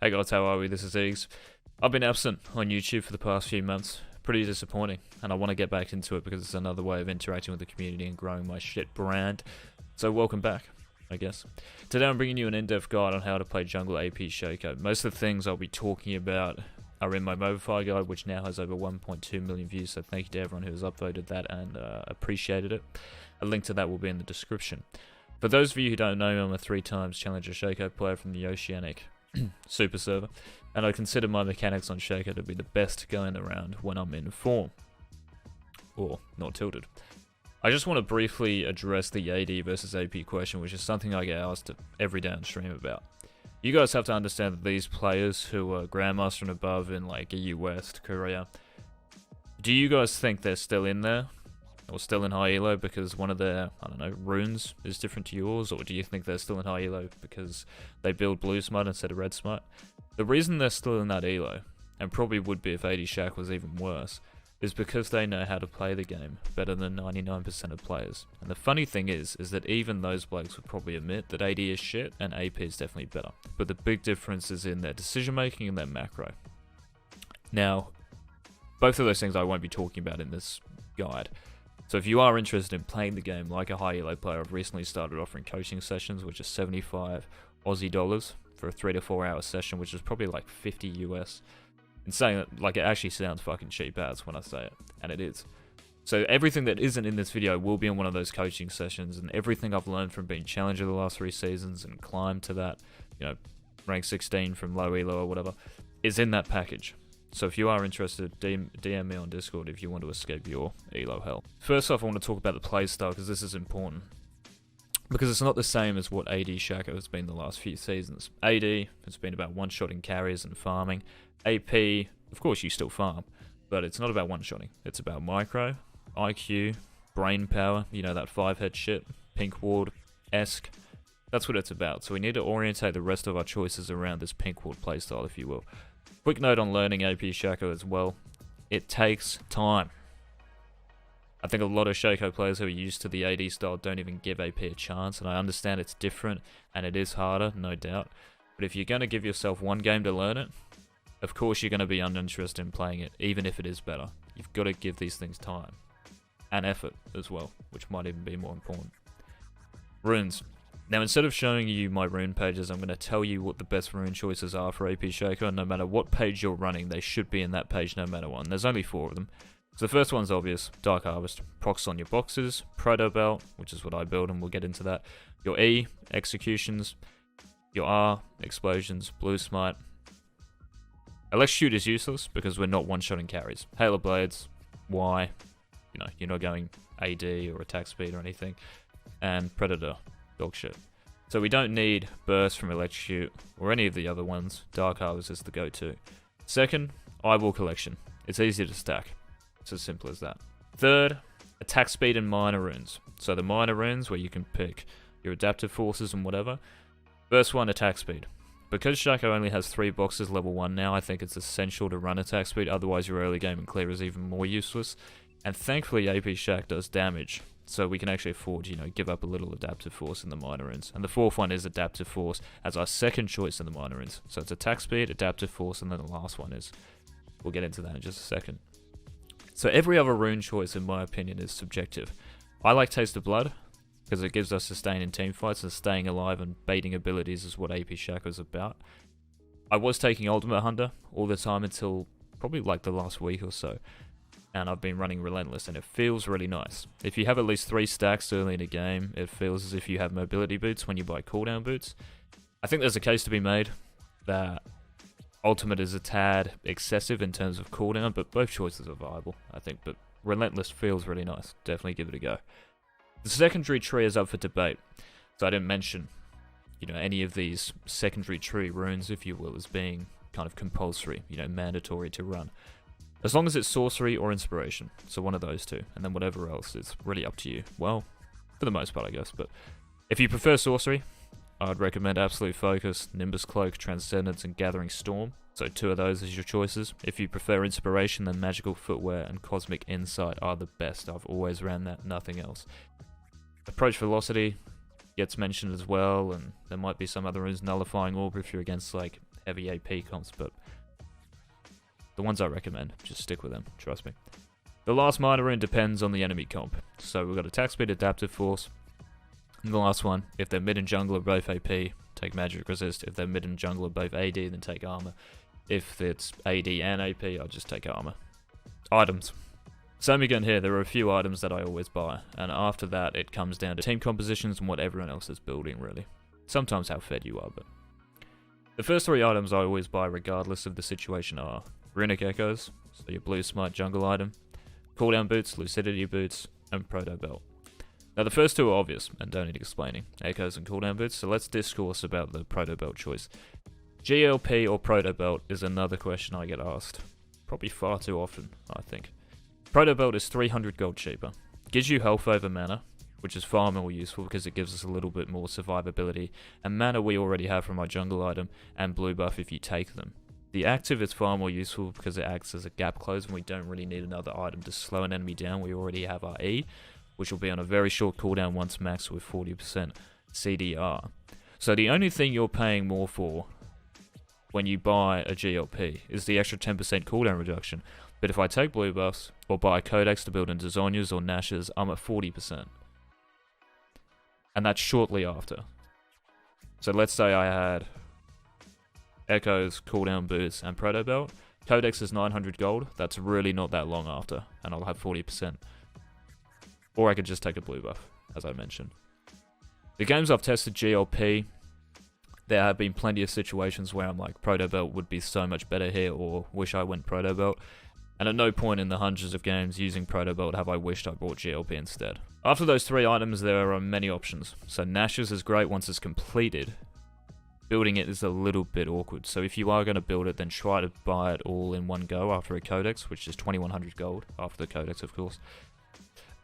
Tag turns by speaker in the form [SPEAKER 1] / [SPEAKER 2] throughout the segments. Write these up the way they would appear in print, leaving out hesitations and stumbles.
[SPEAKER 1] Hey guys, how are we? This is Eags. I've been absent on YouTube for the past few months. Pretty disappointing, and I want to get back into it because it's another way of interacting with the community and growing my shit brand. So welcome back, I guess. Today I'm bringing you an in-depth guide on how to play jungle AP Shaco. Most of the things I'll be talking about are in my Mobify guide, which now has over 1.2 million views, so thank you to everyone who has upvoted that and appreciated it. A link to that will be in the description. For those of you who don't know me, I'm a 3-times Challenger Shaco player from the Oceanic Super server, and I consider my mechanics on Shaco to be the best going around when I'm in form, or not tilted. I just want to briefly address the AD versus AP question, which is something I get asked every day on stream about. You guys have to understand that these players who are Grandmaster and above in like EU West, Korea, do you guys think they're still in there? Or still in high elo because one of their, I don't know, runes is different to yours? Or do you think they're still in high elo because they build blue smite instead of red smite? The reason they're still in that elo, and probably would be if AD Shac was even worse, is because they know how to play the game better than 99% of players. And the funny thing is that even those blokes would probably admit that AD is shit and AP is definitely better. But the big difference is in their decision making and their macro. Now, both of those things I won't be talking about in this guide. So if you are interested in playing the game like a high elo player, I've recently started offering coaching sessions, which is 75 Aussie dollars for a 3 to 4 hour session, which is probably like 50 US. And saying that, like, it actually sounds fucking cheap as when I say it, and it is. So everything that isn't in this video will be in one of those coaching sessions, and everything I've learned from being Challenger the last 3 seasons and climbed to that, you know, rank 16 from low elo or whatever, is in that package. So if you are interested, DM me on Discord if you want to escape your elo hell. First off, I want to talk about the playstyle because this is important. Because it's not the same as what AD Shaco has been the last few seasons. AD has been about one-shotting carries and farming. AP, of course you still farm, but it's not about one-shotting. It's about micro, IQ, brain power, you know, that 5-head shit, pink ward-esque. That's what it's about. So we need to orientate the rest of our choices around this pink ward playstyle, if you will. Quick note on learning AP Shaco as well. It takes time. I think a lot of Shaco players who are used to the AD style don't even give AP a chance, and I understand it's different and it is harder, no doubt. But if you're going to give yourself one game to learn it, of course you're going to be uninterested in playing it, even if it is better. You've got to give these things time. And effort as well, which might even be more important. Runes. Now, instead of showing you my rune pages, I'm going to tell you what the best rune choices are for AP Shaco, and no matter what page you're running, they should be in that page no matter what. And there's only 4 of them. So the first one's obvious, Dark Harvest. Procs on your boxes, Proto Belt, which is what I build, and we'll get into that. Your E, Executions. Your R, Explosions, Blue Smite. Electrocute is useless because we're not one-shotting carries. Halo Blades, Y, you know, you're not going AD or attack speed or anything. And Predator. Dog shit. So we don't need Burst from Electrocute or any of the other ones. Dark Harvest is the go-to. Second, Eyeball Collection. It's easy to stack. It's as simple as that. Third, Attack Speed and Minor Runes. So the Minor Runes where you can pick your Adaptive Forces and whatever. First one, Attack Speed. Because Shaco only has 3 boxes level 1 now, I think it's essential to run Attack Speed, otherwise your early game and clear is even more useless. And thankfully AP Shac does damage. So we can actually afford, you know, give up a little Adaptive Force in the Minor Runes. And the 4th one is Adaptive Force as our second choice in the Minor Runes. So it's Attack Speed, Adaptive Force, and then the last one is... We'll get into that in just a second. So every other rune choice, in my opinion, is subjective. I like Taste of Blood, because it gives us sustain in team fights, and staying alive and baiting abilities is what AP Shaco is about. I was taking Ultimate Hunter all the time until probably like the last week or so. And I've been running Relentless, and it feels really nice. If you have at least 3 stacks early in a game, it feels as if you have mobility boots when you buy cooldown boots. I think there's a case to be made that Ultimate is a tad excessive in terms of cooldown, but both choices are viable, I think. But Relentless feels really nice. Definitely give it a go. The secondary tree is up for debate. So I didn't mention, you know, any of these secondary tree runes, if you will, as being kind of compulsory, you know, mandatory to run. As long as it's sorcery or inspiration, so one of those two, and then whatever else is really up to you. Well, for the most part, I guess, but if you prefer sorcery, I'd recommend Absolute Focus, Nimbus Cloak, Transcendence, and Gathering Storm. So 2 of those as your choices. If you prefer inspiration, then Magical Footwear and Cosmic Insight are the best. I've always ran that, nothing else. Approach Velocity gets mentioned as well, and there might be some other runes, Nullifying Orb if you're against like heavy AP comps, but the ones I recommend, just stick with them, trust me. The last minor rune depends on the enemy comp. So we've got attack speed, adaptive force. And the last one, if they're mid and jungle are both AP, take magic resist. If they're mid and jungle are both AD, then take armor. If it's AD and AP, I'll just take armor. Items. Same again here, there are a few items that I always buy, and after that it comes down to team compositions and what everyone else is building really. Sometimes how fed you are, but... The first 3 items I always buy regardless of the situation are Runic Echoes, so your blue smite jungle item, cooldown boots, lucidity boots, and proto belt. Now the first 2 are obvious and don't need explaining, Echoes and cooldown boots, so let's discourse about the proto belt choice. GLP or proto belt is another question I get asked. Probably far too often, I think. Proto belt is 300 gold cheaper. Gives you health over mana, which is far more useful because it gives us a little bit more survivability, and mana we already have from our jungle item, and blue buff if you take them. The active is far more useful because it acts as a gap close and we don't really need another item to slow an enemy down. We already have our E, which will be on a very short cooldown once max with 40% CDR. So the only thing you're paying more for when you buy a GLP is the extra 10% cooldown reduction. But if I take blue buffs, or buy a codex to build into Zhonya's or Nash's, I'm at 40%. And that's shortly after. So let's say I had Echoes, cooldown boots, and proto belt. Codex is 900 gold, that's really not that long after, and I'll have 40%. Or I could just take a blue buff, as I mentioned. The games I've tested GLP, there have been plenty of situations where I'm like, proto belt would be so much better here, or wish I went proto belt. And at no point in the hundreds of games using proto belt have I wished I bought GLP instead. After those 3 items, there are many options. So Nash's is great once it's completed. Building it is a little bit awkward. So if you are going to build it, then try to buy it all in one go after a codex, which is 2100 gold after the codex, of course.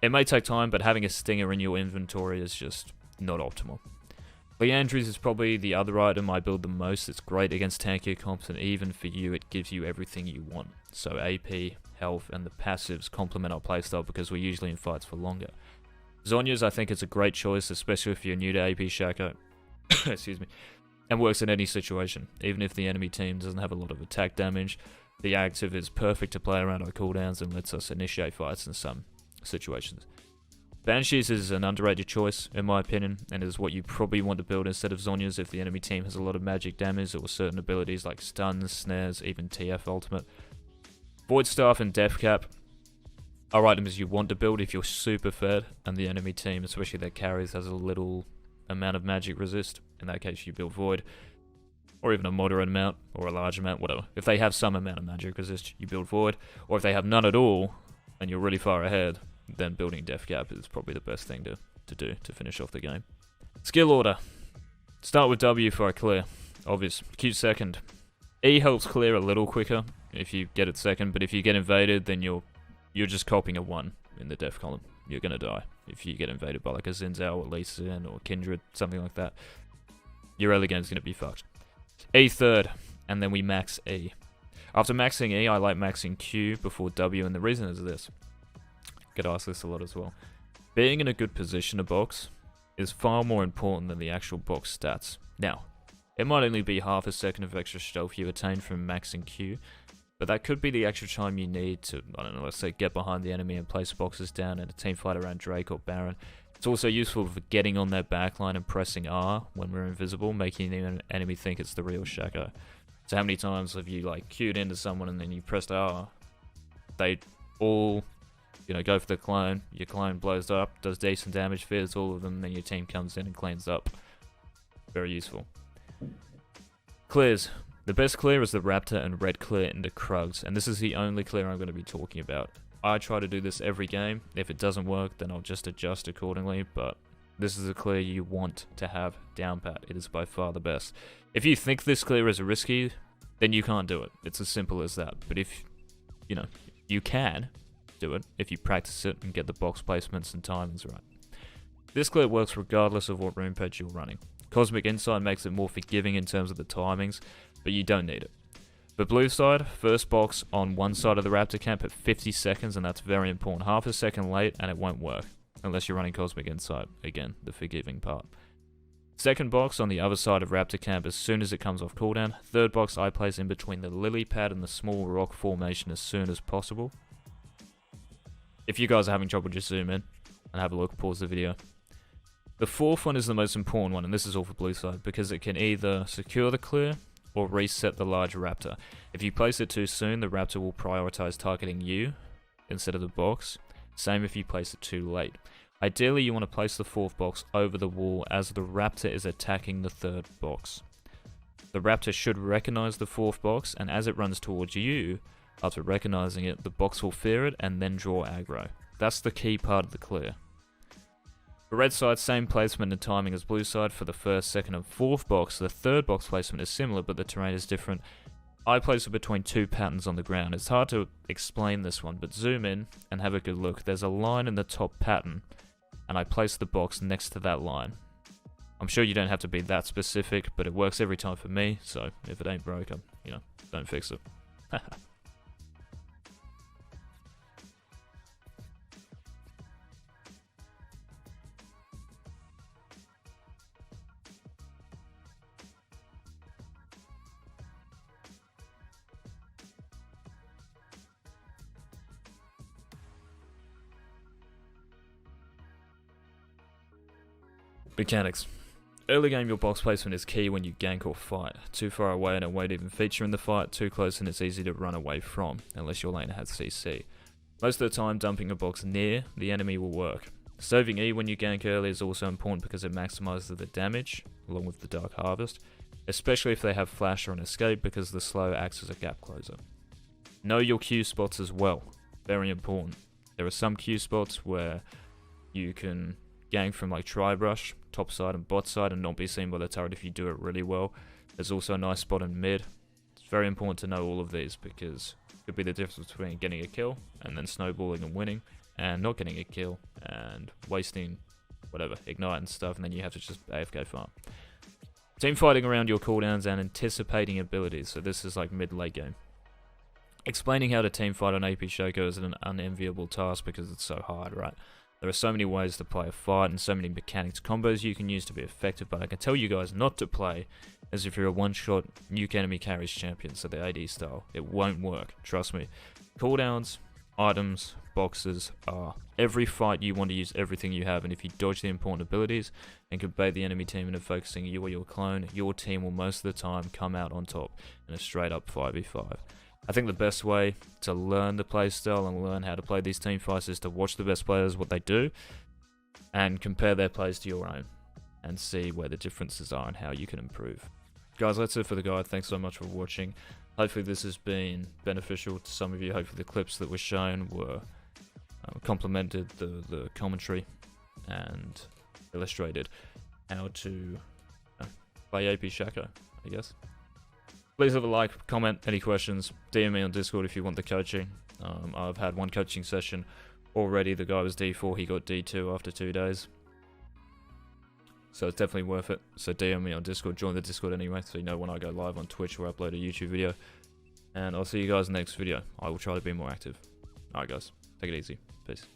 [SPEAKER 1] It may take time, but having a stinger in your inventory is just not optimal. Leandry's is probably the other item I build the most. It's great against tankier comps, and even for you, it gives you everything you want. So AP, health, and the passives complement our playstyle because we're usually in fights for longer. Zhonya's, I think, is a great choice, especially if you're new to AP Shaco. Excuse me. And works in any situation. Even if the enemy team doesn't have a lot of attack damage, the active is perfect to play around our cooldowns and lets us initiate fights in some situations. Banshees is an underrated choice, in my opinion, and is what you probably want to build instead of Zhonya's if the enemy team has a lot of magic damage or certain abilities like stuns, snares, even TF ultimate. Void Staff and Death Cap are items you want to build if you're super fed and the enemy team, especially their carries, has a little amount of magic resist. In that case you build Void, or even a moderate amount, or a large amount, whatever. If they have some amount of magic resist, you build Void, or if they have none at all, and you're really far ahead, then building Death Cap is probably the best thing to do to finish off the game. Skill order. Start with W for a clear. Obvious. Q second. E helps clear a little quicker if you get it second, but if you get invaded, then you're just copying a 1 in the death column. You're gonna die if you get invaded by like a Xin Zhao or Lee Sin or Kindred, something like that. Your early game's gonna be fucked. E third, and then we max E. After maxing E, I like maxing Q before W, and the reason is this. Get asked this a lot as well. Being in a good position to box is far more important than the actual box stats. Now, it might only be half a second of extra stealth you attain from maxing Q, but that could be the extra time you need to, I don't know, let's say get behind the enemy and place boxes down in a team fight around Drake or Baron. It's also useful for getting on their backline and pressing R when we're invisible, making the enemy think it's the real Shaco. So how many times have you like queued into someone and then you pressed R, they all, you know, go for the clone, your clone blows up, does decent damage, fears all of them, then your team comes in and cleans up. Very useful. Clears. The best clear is the Raptor and red clear into Krugs, and this is the only clear I'm going to be talking about. I try to do this every game. If it doesn't work, then I'll just adjust accordingly, but this is a clear you want to have down pat. It is by far the best. If you think this clear is risky, then you can't do it. It's as simple as that. But if, you know, you can do it if you practice it and get the box placements and timings right. This clear works regardless of what rune page you're running. Cosmic Insight makes it more forgiving in terms of the timings, but you don't need it. The blue side, first box on one side of the Raptor camp at 50 seconds, and that's very important. Half a second late and it won't work, unless you're running Cosmic Insight. Again, the forgiving part. Second box on the other side of Raptor Camp as soon as it comes off cooldown. Third box I place in between the lily pad and the small rock formation as soon as possible. If you guys are having trouble, just zoom in and have a look, pause the video. The fourth one is the most important one, and this is all for blue side, because it can either secure the clear or reset the large raptor. If you place it too soon, the raptor will prioritize targeting you instead of the box. Same if you place it too late. Ideally, you want to place the fourth box over the wall as the raptor is attacking the third box. The raptor should recognize the fourth box, and as it runs towards you, after recognizing it, the box will fear it and then draw aggro. That's the key part of the clear. For red side, same placement and timing as blue side for the first, second and fourth box. The third box placement is similar, but the terrain is different. I place it between two patterns on the ground. It's hard to explain this one, but zoom in and have a good look. There's a line in the top pattern, and I place the box next to that line. I'm sure you don't have to be that specific, but it works every time for me, so if it ain't broke, don't fix it. Mechanics. Early game, your box placement is key when you gank or fight. Too far away and it won't even feature in the fight, too close and it's easy to run away from, unless your laner has CC. Most of the time, dumping a box near the enemy will work. Serving E when you gank early is also important because it maximizes the damage, along with the Dark Harvest, especially if they have flash or an escape because the slow acts as a gap closer. Know your Q spots as well, very important. There are some Q spots where you can gank from like Tri-Brush, top side and bot side, and not be seen by the turret if you do it really well. There's also a nice spot in mid. It's very important to know all of these because it could be the difference between getting a kill and then snowballing and winning, and not getting a kill and wasting whatever, ignite and stuff, and then you have to just AFK farm. Team fighting around your cooldowns and anticipating abilities, so this is like mid-late game. Explaining how to team fight on AP Shaco is an unenviable task because it's so hard, right? There are so many ways to play a fight and so many mechanics combos you can use to be effective, but I can tell you guys not to play as if you're a one-shot nuke enemy carries champion, so the AD style. It won't work, trust me. Cooldowns, items, boxes are every fight you want to use everything you have, and if you dodge the important abilities and can bait the enemy team into focusing you or your clone, your team will most of the time come out on top in a straight up 5v5. I think the best way to learn the playstyle and learn how to play these team fights is to watch the best players, what they do, and compare their plays to your own, and see where the differences are and how you can improve. Guys, that's it for the guide. Thanks so much for watching. Hopefully this has been beneficial to some of you. Hopefully the clips that were shown were complemented the commentary and illustrated how to play AP Shaco, I guess. Please leave a like, comment, any questions, DM me on Discord if you want the coaching. I've had one coaching session already. The guy was D4, he got D2 after 2 days. So it's definitely worth it. So DM me on Discord, join the Discord anyway, so you know when I go live on Twitch or upload a YouTube video. And I'll see you guys in the next video. I will try to be more active. Alright guys, take it easy. Peace.